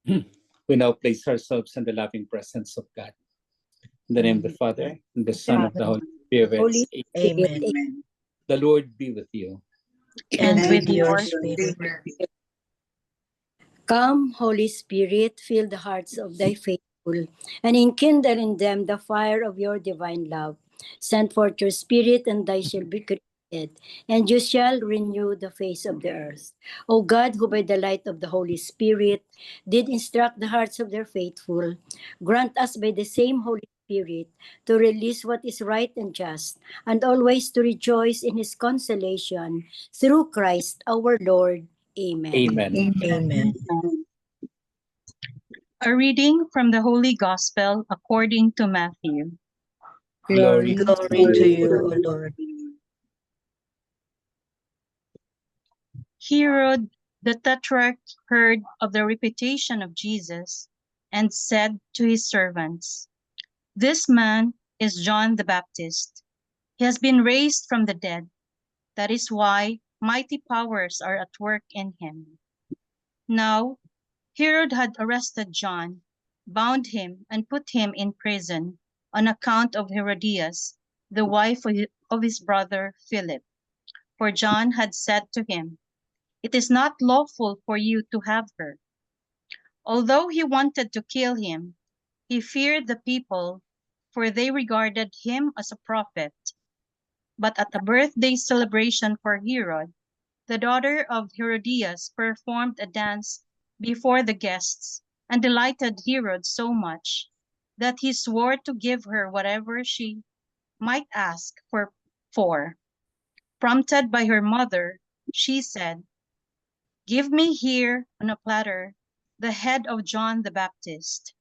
We now place ourselves in the loving presence of God. In the name of the Father, and the Son, of the Holy Spirit. Holy Spirit, Amen. The Lord be with you. And And with your your spirit. come, Holy Spirit, fill the hearts of thy faithful, and enkindle in them the fire of your divine love. Send forth your Spirit, and thy shall be created, and you shall renew the face of the earth. O God, who by the light of the Holy Spirit did instruct the hearts of their faithful, grant us by the same Holy Spirit to release what is right and just, and always to rejoice in his consolation through Christ our Lord. Amen. Amen. Amen. A reading from the Holy Gospel according to Matthew. Glory Glory to you, O Lord. Herod the Tetrarch heard of the reputation of Jesus and said to his servants, "This man is John the Baptist. He has been raised from the dead. That is why mighty powers are at work in him." Now, Herod had arrested John, bound him, and put him in prison on account of Herodias, the wife of his brother Philip. For John had said to him, "It is not lawful for you to have her." Although he wanted to kill him, he feared the people, for they regarded him as a prophet. But at a birthday celebration for Herod, the daughter of Herodias performed a dance before the guests and delighted Herod so much that he swore to give her whatever she might ask for. Prompted by her mother, she said, "Give me here on a platter the head of John the Baptist."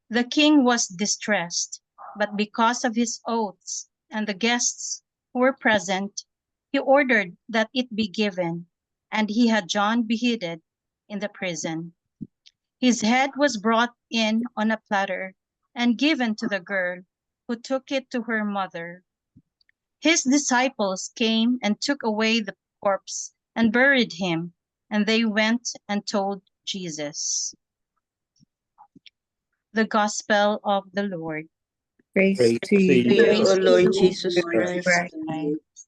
The king was distressed, but because of his oaths and the guests who were present, he ordered that it be given, and he had John beheaded in the prison. His head was brought in on a platter and given to the girl, who took it to her mother. His disciples came and took away the corpse and buried him, and they went and told Jesus. The Gospel of the Lord. Praise Praise to you, Praise O to Lord you, Jesus Lord Christ. Christ.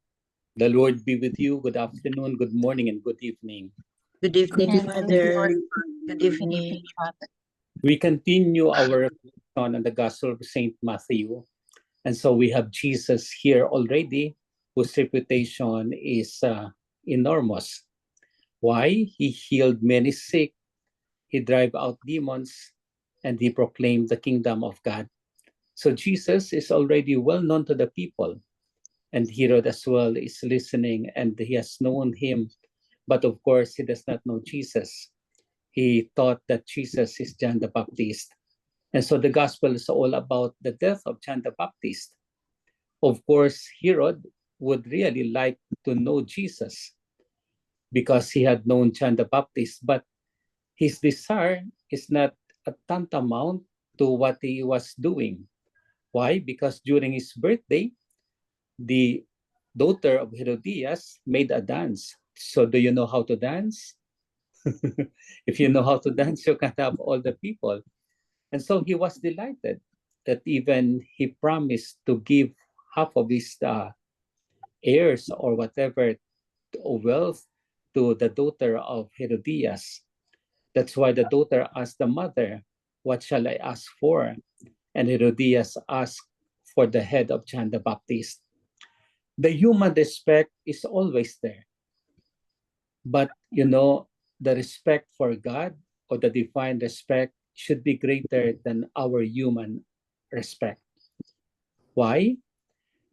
The Lord be with you. Good afternoon, good morning, and good evening. Good evening, And Father. Good Good evening. evening, Father. We continue our reflection on the Gospel of St. Matthew. And so we have Jesus here already, whose reputation is enormous. Why? He healed many sick, he drove out demons, and he proclaimed the kingdom of God. So Jesus is already well known to the people, and Herod as well is listening, and he has known him. But of course, he does not know Jesus. He thought that Jesus is John the Baptist. And so the gospel is all about the death of John the Baptist. Of course, Herod would really like to know Jesus because he had known John the Baptist, but his desire is not a tantamount to what he was doing. Why? Because during his birthday, the daughter of Herodias made a dance. So do you know how to dance? If you know how to dance, you can have all the people. And so he was delighted that even he promised to give half of his heirs or whatever wealth to the daughter of Herodias. That's why the daughter asked the mother, "What shall I ask for?" And Herodias asked for the head of John the Baptist. The human respect is always there. But, the respect for God or the divine respect should be greater than our human respect. Why?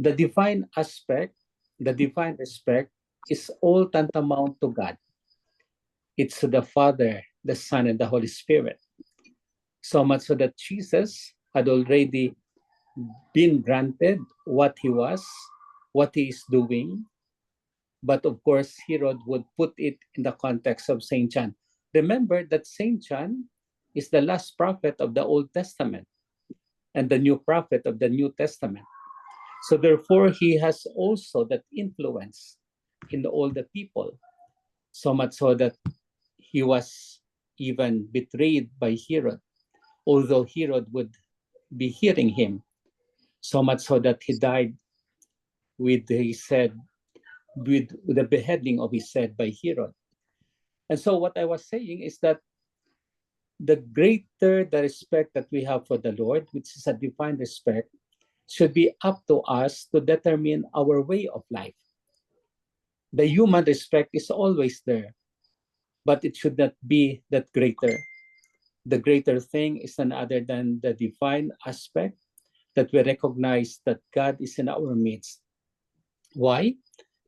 The divine aspect, the divine respect is all tantamount to God. It's the Father, the Son, and the Holy Spirit. So much so that Jesus had already been granted what he was, what he is doing. But of course, Herod would put it in the context of St. John. Remember that St. John is the last prophet of the Old Testament and the new prophet of the New Testament. So therefore, he has also that influence in all the people. So much so that he was even betrayed by Herod, although Herod would be hearing him, so much so that he died with his head, with the beheading of his head by Herod. And so what I was saying is that the greater the respect that we have for the Lord, which is a divine respect, should be up to us to determine our way of life. The human respect is always there, but it should not be that greater. The greater thing is none other than the divine aspect, that we recognize that God is in our midst. Why?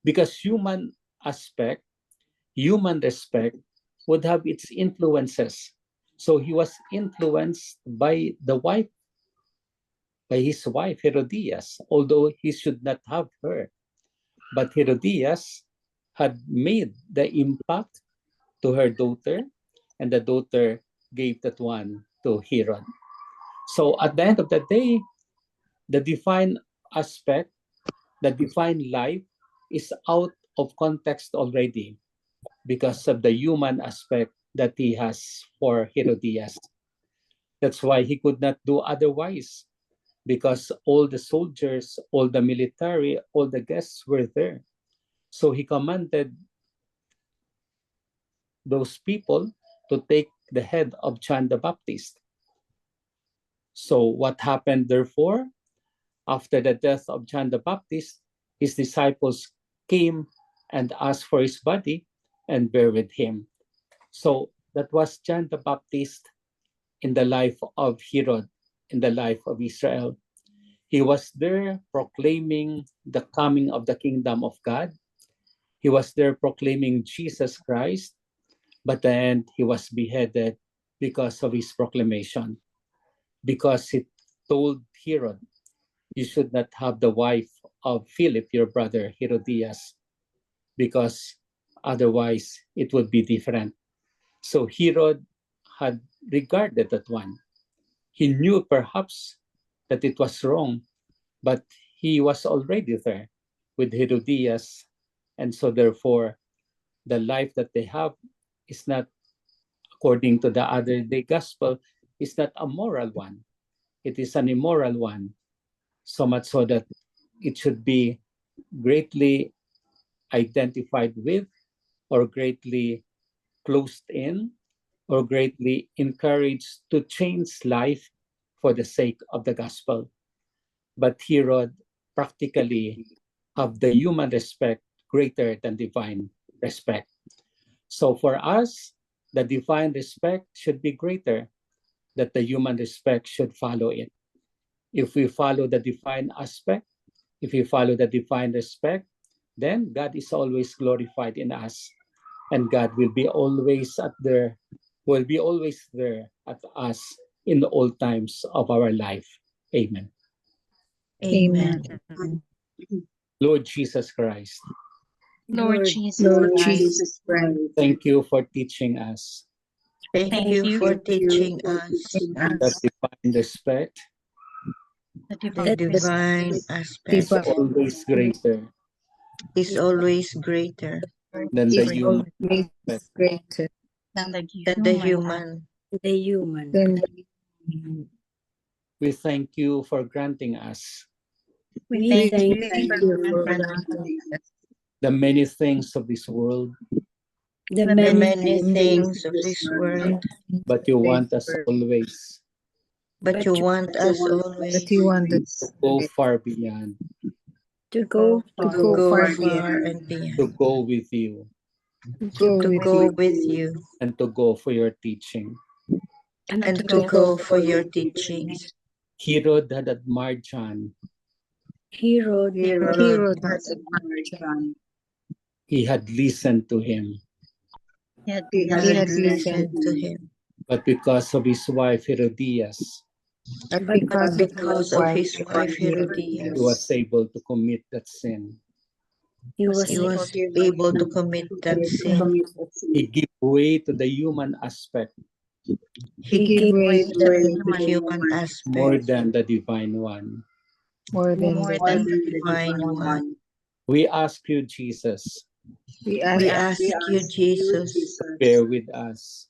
Because human aspect, human respect would have its influences. So he was influenced by his wife Herodias, although he should not have her. But Herodias had made the impact to her daughter, and the daughter gave that one to Herod. So at the end of the day, the divine aspect, the divine life is out of context already because of the human aspect that he has for Herodias. That's why he could not do otherwise, because all the soldiers, all the military, all the guests were there. So he commanded those people to take the head of John the Baptist. So what happened therefore? After the death of John the Baptist, his disciples came and asked for his body and buried him. So that was John the Baptist in the life of Herod, in the life of Israel. He was there proclaiming the coming of the kingdom of God. He was there proclaiming Jesus Christ, but then he was beheaded because of his proclamation, because he told Herod, you should not have the wife of Philip, your brother, Herodias, because otherwise it would be different. So Herod had regarded that one. He knew perhaps that it was wrong, but he was already there with Herodias, and so therefore the life that they have is not, according to the other day gospel, is not a moral one. It is an immoral one, so much so that it should be greatly identified with, or greatly closed in, or greatly encouraged to change life for the sake of the gospel. But Herod practically have the human respect greater than divine respect. So for us, the divine respect should be greater, that the human respect should follow it. If we follow the divine aspect, if we follow the divine respect, then God is always glorified in us, and God will be always there at us in all times of our life. Amen. Amen. Lord Jesus Christ, Lord Jesus Lord Christ, Jesus Christ, thank you for teaching us thank Thank you you for for teaching us that divine respect the the divine divine is aspect always greater is always greater than the human aspect. greater than the than the human. human. The human. We thank you for granting us We Thank thank you you for for granting the many things of this world, the the The many many things of this world, but you want us always but you want us that always you want us to go far beyond, to go to to go go far far and to beyond, go with you, go to with go you with you, and to go for your teaching. and and to to go go for your teachings. Herod had admired John. Herod. hero He had listened to him, Yet He had had listened. listened to him, but because of his wife Herodias, but But because but of because of his wife he Herodias, was able to commit that sin. he was he was able to commit that sin. He gave way to the human aspect He He gave gave way way to the human more aspect than the divine one. more than more the than than the divine one. We ask you, Jesus, we ask We ask you, Jesus, bear with us,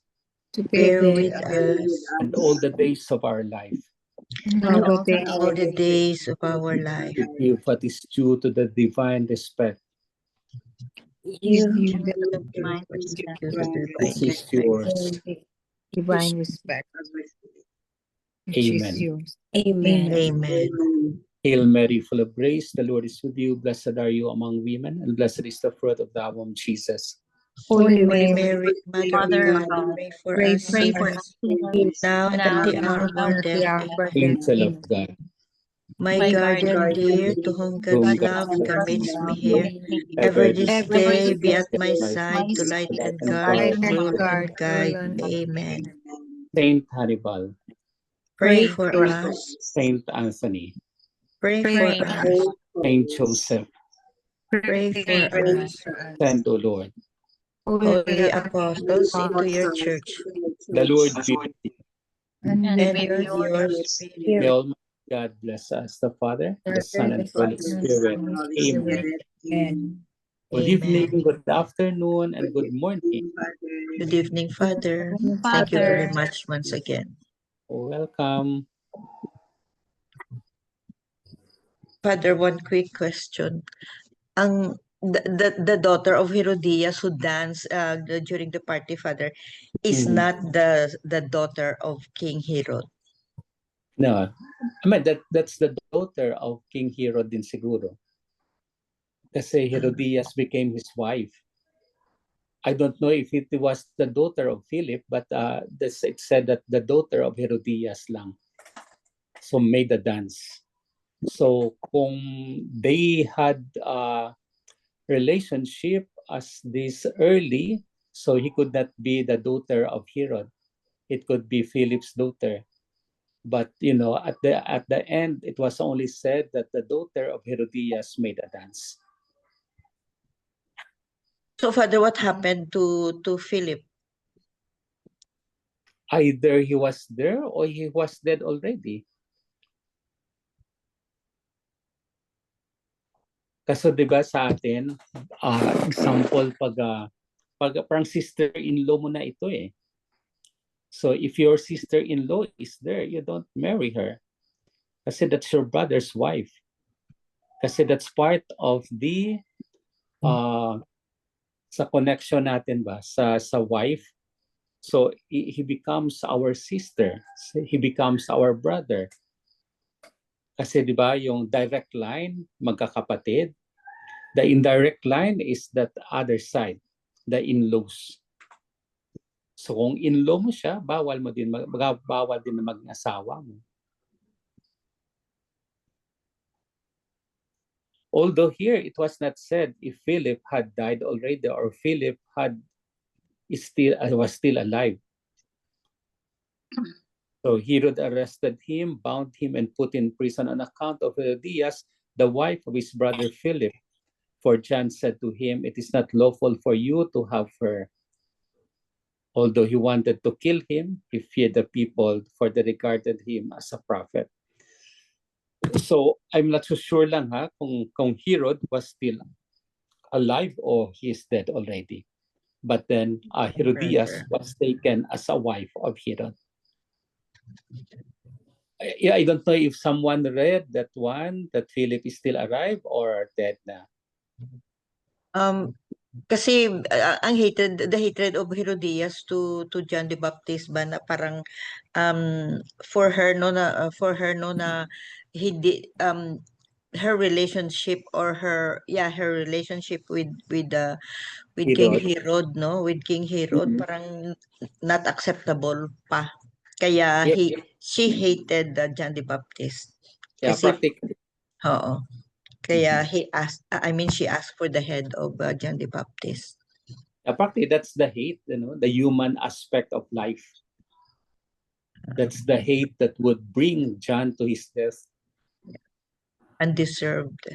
bear together with us and all the days of our life. and and our all the days. all the days of our life. To give what is due to the divine respect. You Give you The divine what is respect. due to the This divine is respect. yours. divine respect, which Amen. is yours. Amen. Amen. Hail Mary, full of grace, the Lord is with you. Blessed are you among women, and blessed is the fruit of thy womb, Jesus. Holy Holy Mary, Mary, Mother Mother of of God, God, pray for Pray us pray for for sinners, us sinners, now and at now the and hour at of the our hour of death. our Amen. death. Angel of God, My My guardian guardian dear, to whom whom God's God love loves, commits me love, here, commit me ever ever this Ever day this be at day, my my side to light light and and guide, guide. and rule and guard, guide. rule and Amen. Saint Hannibal, Pray pray for for us. Saint Anthony, Pray pray for pray for us. us. Saint Joseph, Pray for For us. us. send, O Lord. Holy apostles into your church, The Lord be with you. And and and with with with you, your yours. spirit. May Almighty God bless us, the Father, the Son, and the the Holy Son, and Spirit. the Holy Amen. Spirit. Amen. Good Amen. evening, good afternoon, and good morning. Good evening, Father. Good Thank you very Father, much once again. Welcome. Father, one quick question. The daughter of Herodias who danced during the party, Father, is Mhm. not the daughter of King Herod. No, I mean that's the daughter of King Herod din siguro. Kasi Herodias became his wife. I don't know if it was the daughter of Philip, but it said that the daughter of Herodias lang. So made the dance. So kung they had a relationship as this early, so he could not be the daughter of Herod. It could be Philip's daughter. But at the end, it was only said that the daughter of Herodias made a dance. So, Father, what happened to Philip? Either he was there or he was dead already. Kasi 'di ba sa atin, example pag parang sister-in-law mo na ito eh. So if your sister-in-law is there, you don't marry her. Kasi that's your brother's wife. Kasi that's part of the sa connection natin ba sa wife. So he becomes our sister. He becomes our brother. Kasi 'di ba yung direct line magkakapatid. The indirect line is that other side, the in-laws. So kung in-law mo siya, bawal din na maging asawa mo. Although here it was not said if Philip had died already or Philip was still alive. So Herod arrested him, bound him, and put in prison on account of Herodias, the wife of his brother Philip. For John said to him, "It is not lawful for you to have her." Although he wanted to kill him, he feared the people, for they regarded him as a prophet. So I'm not so sure lang kung Herod was still alive or he is dead already. But then Herodias was taken as a wife of Herod. I don't know if someone read that one, that Philip is still alive or dead na. Kasi the hatred of Herodias to John the Baptist ba na parang for her na he did her relationship or her relationship with King Herod, no, with King Herod, parang not acceptable pa, kaya she hated John the Baptist kasi oo. Kaya she asked for the head of John the Baptist. Practically, that's the hate, the human aspect of life. That's the hate that would bring John to his death. Undeserved.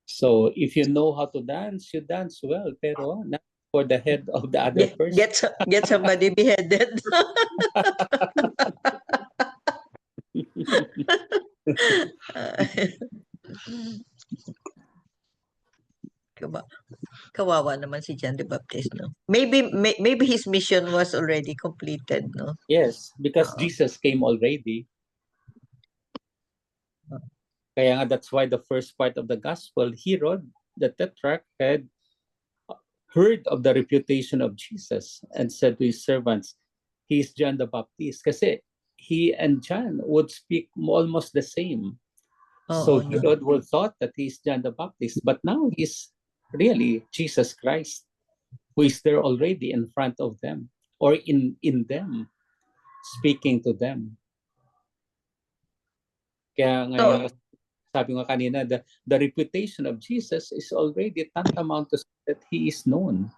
So if you know how to dance, you dance well, pero not for the head of the other person. Get somebody beheaded. Kawawa naman si John the Baptist, no? Maybe his mission was already completed, no? Yes, because Oo. Jesus came already. Kaya nga, that's why the first part of the gospel, Herod, the tetrarch, had heard of the reputation of Jesus and said to his servants, he's John the Baptist. Kasi he and John would speak almost the same. So Oo, no? Herod would thought that he's John the Baptist, but now he's really Jesus Christ, who is there already in front of them or in them, speaking to them. Kaya ngayon, sabi nga kanina, the reputation of Jesus is already tantamount to say that he is known.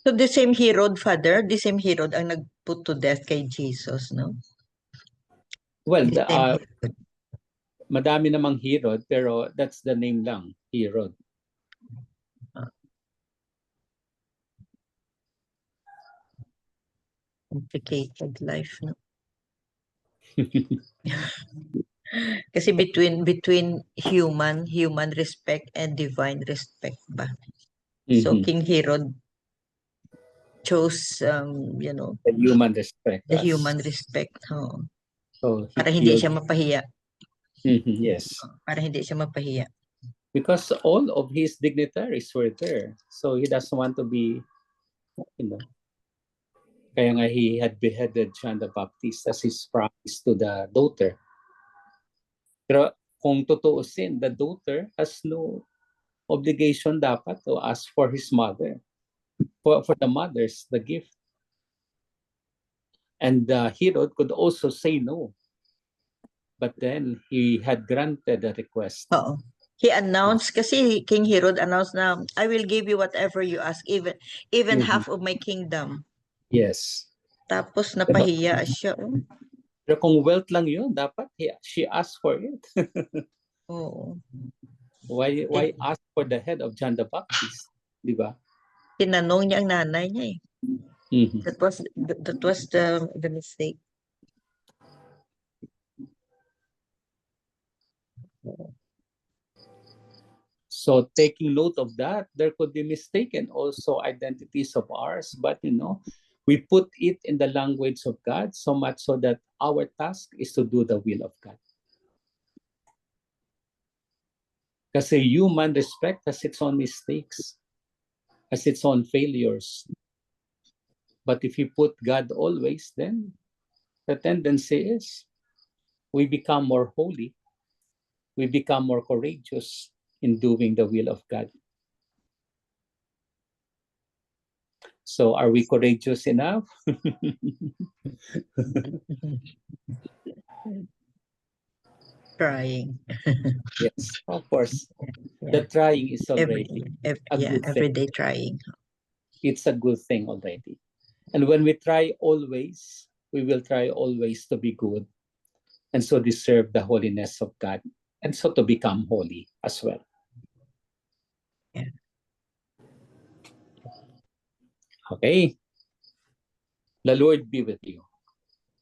So the same Herod, Father, the same Herod ang nag-put to death kay Jesus, no? Well, The same Herod. madami namang Herod, pero that's the name lang, Herod. Complicated life, no? Kasi between human respect and divine respect ba? So Mhm. King Herod chose The human respect. the us. human respect, So he para hindi killed- siya mapahiya, Yes. para hindi siya mapahiya. Because all of his dignitaries were there. So he doesn't want to be, kaya nga he had beheaded John the Baptist as his promise to the daughter. Pero kung tutuusin, the daughter has no obligation dapat to ask for his mother. For the mothers, the gift. And Herod could also say no. But then he had granted the request. Oo. He announced, kasi King Herod announced na, I will give you whatever you ask, even Mhm. half of my kingdom. Yes. Tapos napahiya siya. Pero kung wealth lang yun, dapat she asked for it. Oo. Why ask for the head of John the Baptist? Di ba? Tinanong niya ang nanay niya eh. Mhm. That was the mistake. So taking note of that, there could be mistaken also identities of ours, but we put it in the language of God so much so that our task is to do the will of God. Kasi human respect has its own mistakes, has its own failures. But if you put God always, then the tendency is we become more holy, we become more courageous in doing the will of God. So are we courageous enough? Trying. Yes, of course. Yeah. The trying is already a good thing. Everyday trying. It's a good thing already. And when we try always, we will try always to be good and so deserve the holiness of God and so to become holy as well. Yeah. Okay. The Lord be with you.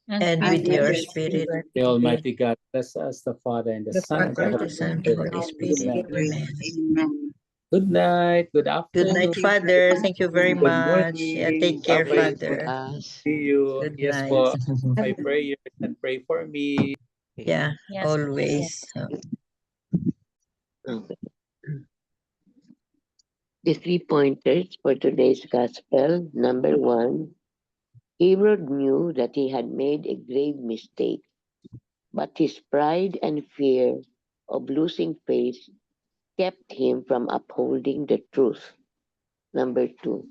And And with your with spirit. The Almighty God bless us, the Father and the The Son and the Father, Holy the Son, and the Spirit. Holy Spirit. Amen. Amen. Good night. Good Good afternoon. night, Father. Thank you very Good much. morning. Yeah, take care, Bye-bye. Father. See you. Good Yes, night. po. My prayers and pray for me. Yeah, Yes. always. Okay. The 3 pointers for today's gospel. Number 1, Herod knew that he had made a grave mistake, but his pride and fear of losing face kept him from upholding the truth. Number 2,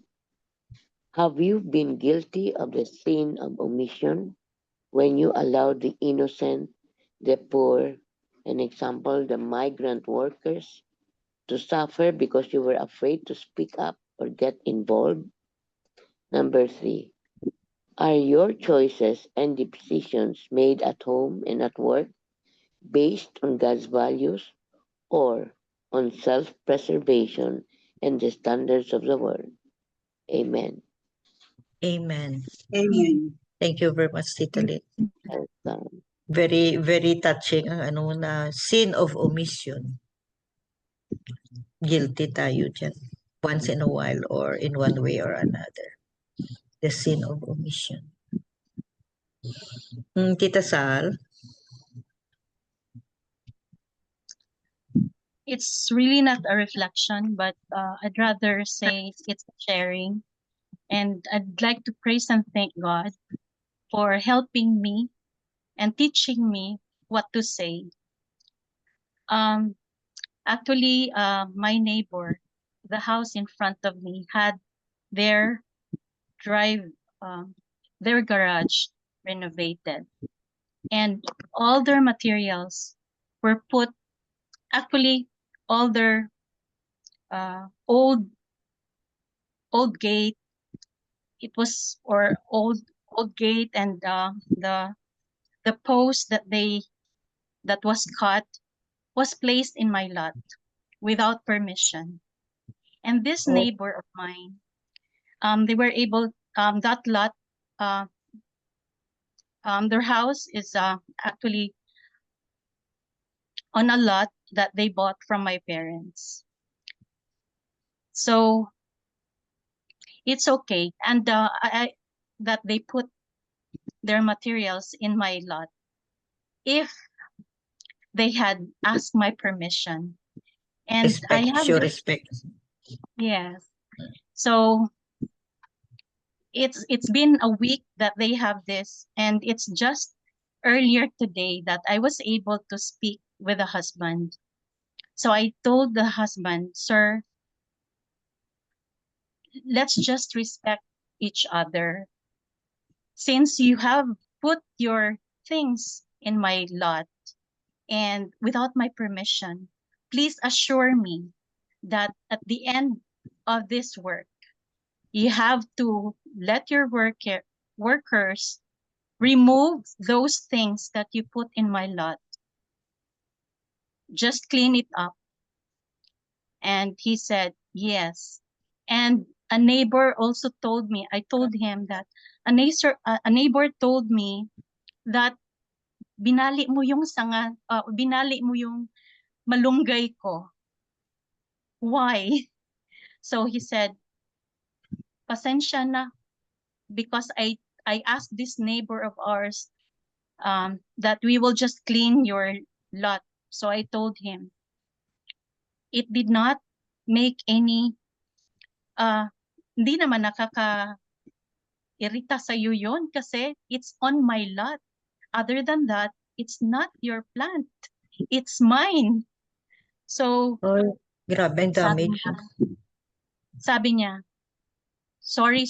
have you been guilty of the sin of omission when you allowed the innocent, the poor, an example, the migrant workers, to suffer because you were afraid to speak up or get involved? Number 3, are your choices and decisions made at home and at work based on God's values or on self-preservation and the standards of the world? Amen. Amen. Amen. Thank you very much, Tita Lit. Welcome. Very, very touching ang ano na sin of omission. Guilty tayo dyan. Once in a while or in one way or another. The sin of omission. Tita Sal? It's really not a reflection, but I'd rather say it's a sharing. And I'd like to praise and thank God for helping me and teaching me what to say. Actually, my neighbor, the house in front of me, had their drive, their garage renovated, and all their materials were put. Actually, all their old gate, it was or old gate, and the post that was cut was placed in my lot without permission. And this Oh. neighbor of mine, they were able, that lot, their house is actually on a lot that they bought from my parents. So it's okay. And that they put their materials in my lot if they had asked my permission. And I Respect, have show this, respect. yes. So it's been a week that they have this, and it's just earlier today that I was able to speak with the husband. So I told the husband, sir, let's just respect each other. Since you have put your things in my lot and without my permission, please assure me that at the end of this work, you have to let your workers remove those things that you put in my lot. Just clean it up. And he said, yes. And a neighbor also told me, I told him that a neighbor told me that binali mo yung binali mo yung malunggay ko. Why? So he said, pasensya na, because I asked this neighbor of ours that we will just clean your lot. So I told him, it did not make any, hindi naman nakaka-irita sa'yo yun kasi it's on my lot. Other than that, it's not your plant. It's mine. So, Oh, grabe ang damage. sabi niya, sorry.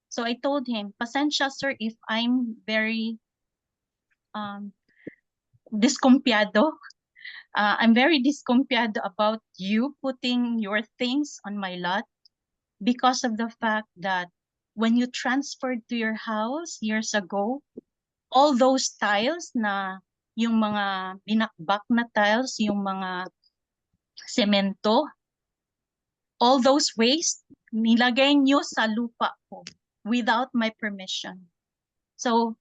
So I told him, pasensya sir if I'm very diskumpiado. I'm very diskumpiado about you putting your things on my lot because of the fact that when you transferred to your house years ago, all those tiles na yung mga binakbak na tiles, yung mga semento, all those waste, nilagay nyo sa lupa ko without my permission. So,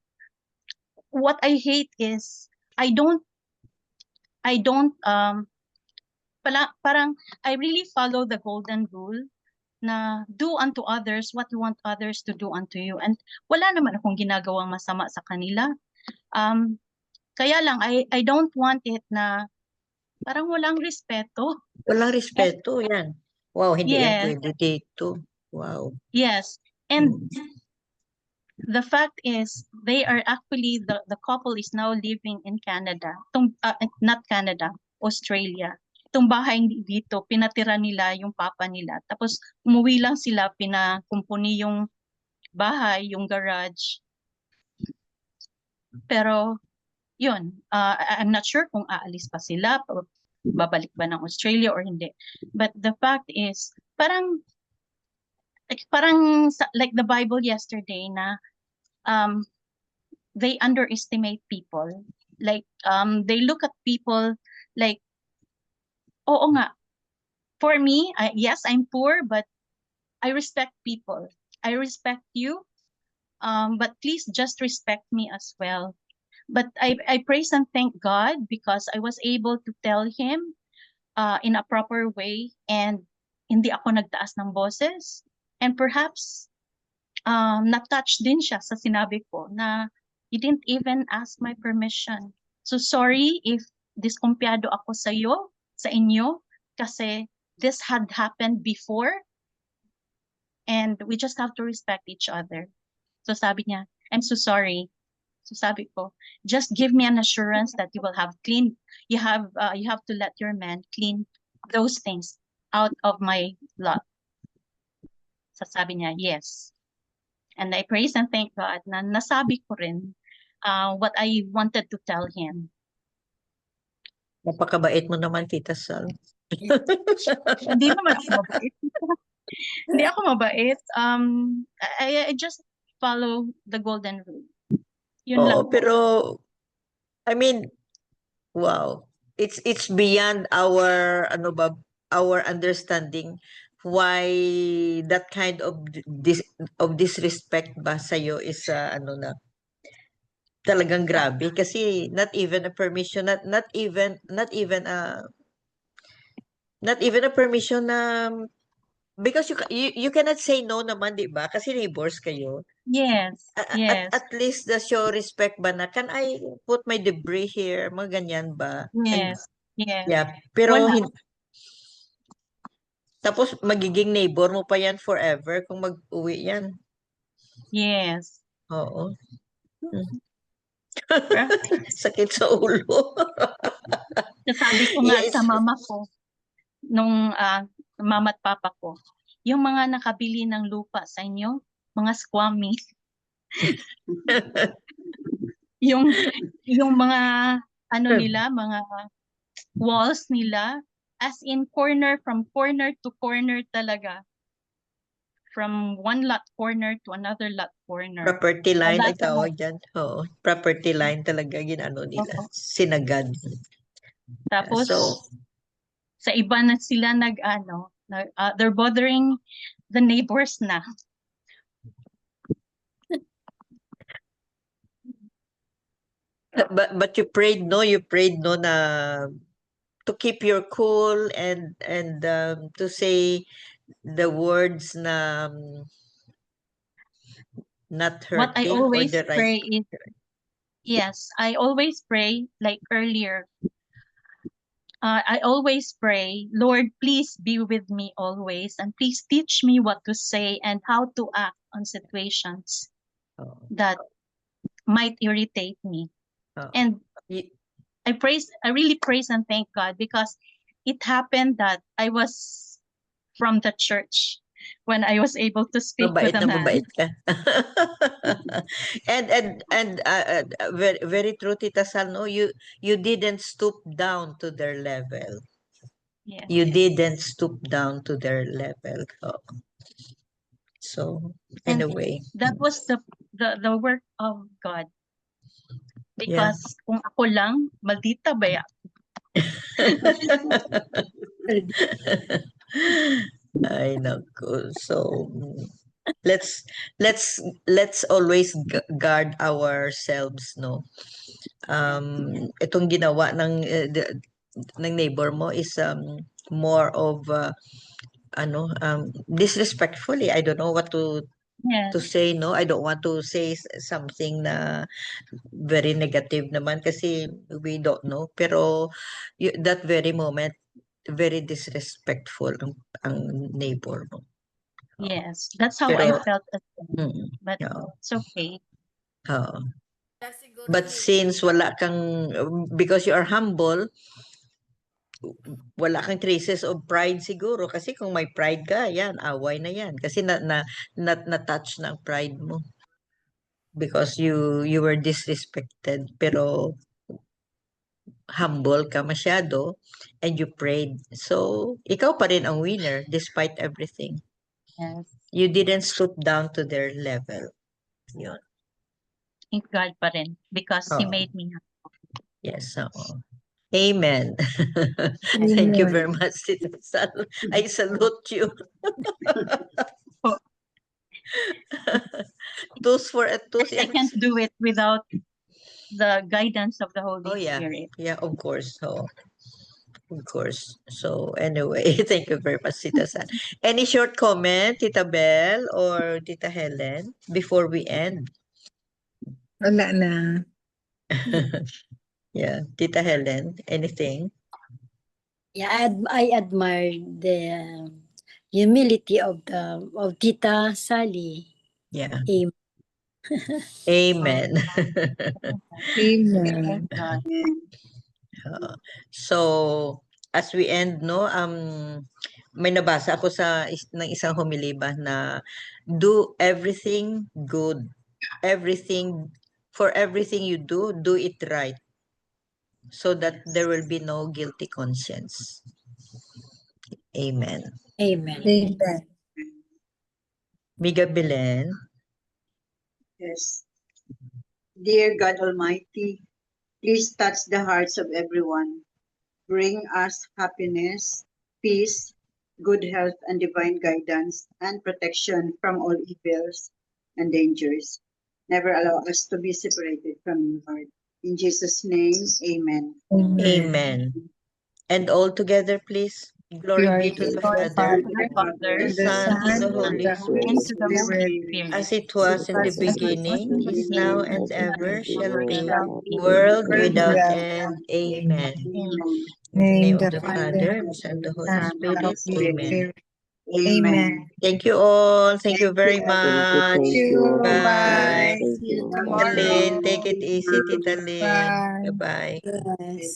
what I hate is, I don't, parang, I really follow the golden rule na do unto others what you want others to do unto you. And wala naman akong ginagawang masama sa kanila. Kaya lang, I don't want it na parang walang respeto. Walang respeto, yan. Wow, hindi yan Yes. pwede dito. Wow. Yes. And the fact is, they are actually, the couple is now living in Canada. Not Canada, Australia. Itong bahay dito, pinatira nila yung papa nila. Tapos umuwi lang sila, pinakumpuni yung bahay, yung garage. Pero, yun, I'm not sure kung aalis pa sila, babalik ba ng Australia or hindi. But the fact is, parang like the Bible yesterday na they underestimate people. Like they look at people like, oo nga, for me, yes, I'm poor, but I respect people. I respect you, but please just respect me as well. But I praise and thank God because I was able to tell him in a proper way, and hindi ako nagtaas ng boses. And perhaps na-touch din siya sa sinabi ko na he didn't even ask my permission. So sorry if diskumpiyado ako sa inyo, kasi this had happened before and we just have to respect each other. So sabi niya, I'm so sorry. So sabi ko, just give me an assurance that you will have clean, you have to let your man clean those things out of my lot. So sabi niya, yes. And I praise and thank God na nasabi ko rin what I wanted to tell him. Napakabait mo naman, Tita Sal. Hindi naman ako mabait. Hindi ako mabait. I just follow the golden rule. Yun lang Oo, po. pero I mean, wow. It's beyond our our understanding why that kind of disrespect ba sa'yo is talagang grabe kasi not even a permission, not even a permission na because you cannot say no naman, di ba? Kasi neighbors kayo. Yes, yes, At least the show respect ba na, can I put my debris here? Mga ganyan ba? And, yes, yes. yeah, pero Wala. tapos magiging neighbor mo pa yan forever kung mag-uwi yan. Yes. Oo. Sakit sa ulo. Sabi ko nga Yes. sa mama ko, nung mama at papa ko, yung mga nakabili ng lupa sa inyo, mga squammy, yung mga nila, mga walls nila, as in from corner to corner talaga. From one lot corner to another lot corner. Property line ay Wala tawag dyan. Oo. Property line talaga ginano nila. Oo. Sinagad. Tapos, So, sa iba na sila they're bothering the neighbors na. but you prayed no na to keep your cool and to say the words na not What I hurting or always the right. pray is, yes, I always pray like earlier. I always pray, Lord, please be with me always, and please teach me what to say and how to act on situations Oh. that might irritate me. Oh. And Y- I really praise and thank God because it happened that I was from the church when I was able to speak Mabait with a na man. mabait ka. and very, very true, Tita Sal, no? You didn't stoop down to their level. Yes. You didn't stoop down to their level. Oh. So, in And a way. that was the work of God. Yeah. Because kung ako lang, maldita ba ya? Ay, naku. So, let's always guard ourselves, no? Itong ginawa ng neighbor mo is more of disrespectfully. I don't know what to Yes. say, no? I don't want to say something na very negative naman kasi we don't know. Pero that very moment, very disrespectful ang neighbor mo. Yes. That's how I Pero, felt as well. mm, But yeah. it's okay. But since wala kang, because you are humble, wala kang traces of pride siguro. Kasi kung may pride ka, yan, away na yan. Kasi na-touch na ang pride mo. Because you were disrespected. Pero humble ka masyado and you prayed. So, ikaw pa rin ang winner despite everything. Yes. You didn't stoop down to their level. Yun. Thank God pa rin because He Oo. made me happy. Yes, oo. Amen. Thank you very much, Tita Sal. I salute you. Toast for a toast. I can't do it without the guidance of the Holy Oh, yeah. Spirit. Yeah, of course. So, of course. So, anyway, thank you very much, Tita San. Any short comment, Tita Belle or Tita Helen, before we end? Wala na. Yeah, Tita Helen, anything? Yeah, I admire the humility of Tita Sally. Yeah. Amen. Amen. Amen. Thank God. So, as we end, no, may nabasa ako ng isang homily na do everything good. For everything you do it right. So that there will be no guilty conscience. Amen. Amen. Amen. Miga Belen. Yes. Dear God Almighty, please touch the hearts of everyone. Bring us happiness, peace, good health, and divine guidance and protection from all evils and dangers. Never allow us to be separated from you, Lord. In Jesus' name, amen. Amen. And all together, please. Glory be to the Glory Father, to the Father, the And the Son, and the Son, Holy the Spirit, and to the Spirit, Holy Spirit, as it was in the as it beginning, is now, and ever shall be, world world without end. Amen. Amen. In the name the of the Father, and the Son, and the Holy Son, the Spirit. Holy Amen. Spirit. Amen. Amen. Thank you all. Thank you very Thank you, much. thank you. Bye. Thank See you you. Tita tomorrow. Lynn, take it easy, Tita Lynn. Bye. Bye-bye. Yes.